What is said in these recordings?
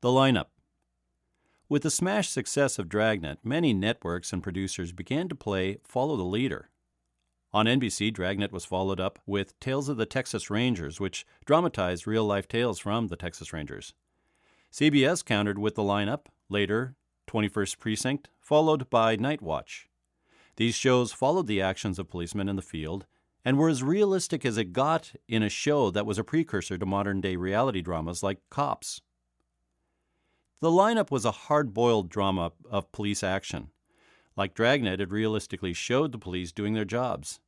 The lineup. With the smash success of Dragnet, many networks and producers began to play Follow the Leader. On NBC, Dragnet was followed up with Tales of the Texas Rangers, which dramatized real-life tales from the Texas Rangers. CBS countered with The Lineup, later 21st Precinct, followed by Night Watch. These shows followed the actions of policemen in the field and were as realistic as it got in a show that was a precursor to modern-day reality dramas like Cops. The Lineup was a hard-boiled drama of police action. Like Dragnet, it realistically showed the police doing their jobs.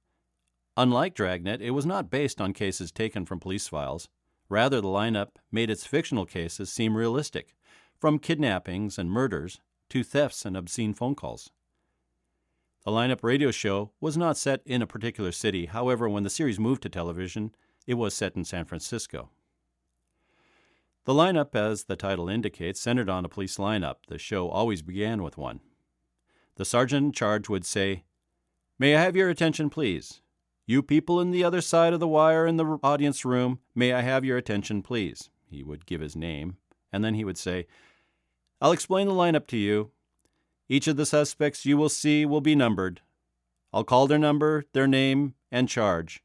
Unlike Dragnet, it was not based on cases taken from police files. Rather, The Lineup made its fictional cases seem realistic, from kidnappings and murders to thefts and obscene phone calls. The Lineup radio show was not set in a particular city. However, when the series moved to television, it was set in San Francisco. The Lineup, as the title indicates, centered on a police lineup. The show always began with one. The sergeant in charge would say, "May I have your attention, please? You people in the other side of the wire in the audience room, may I have your attention, please?" He would give his name, and then he would say, "I'll explain the lineup to you. Each of the suspects you will see will be numbered. I'll call their number, their name, and charge.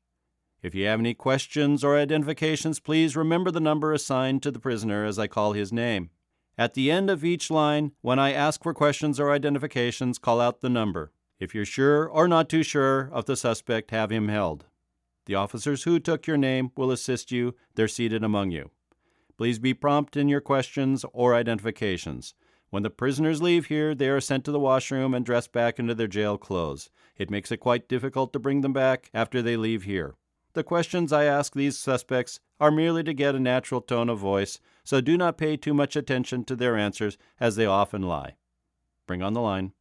If you have any questions or identifications, please remember the number assigned to the prisoner as I call his name. At the end of each line, when I ask for questions or identifications, call out the number. If you're sure or not too sure of the suspect, have him held. The officers who took your name will assist you. They're seated among you. Please be prompt in your questions or identifications. When the prisoners leave here, they are sent to the washroom and dressed back into their jail clothes. It makes it quite difficult to bring them back after they leave here. The questions I ask these suspects are merely to get a natural tone of voice, so do not pay too much attention to their answers, as they often lie. Bring on the line."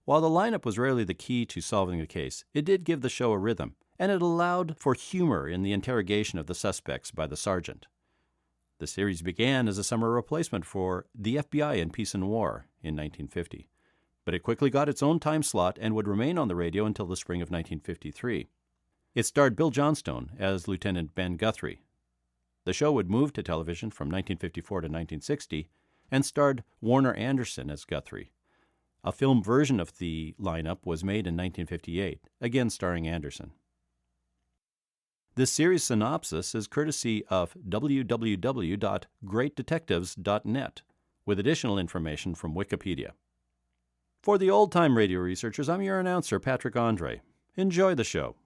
While the lineup was rarely the key to solving a case, it did give the show a rhythm, and it allowed for humor in the interrogation of the suspects by the sergeant. The series began as a summer replacement for The FBI in Peace and War in 1950, but it quickly got its own time slot and would remain on the radio until the spring of 1953. It starred Bill Johnstone as Lieutenant Ben Guthrie. The show would move to television from 1954 to 1960 and starred Warner Anderson as Guthrie. A film version of The Lineup was made in 1958, again starring Anderson. This series synopsis is courtesy of www.greatdetectives.net, with additional information from Wikipedia. For the old-time radio researchers, I'm your announcer, Patrick Andre. Enjoy the show.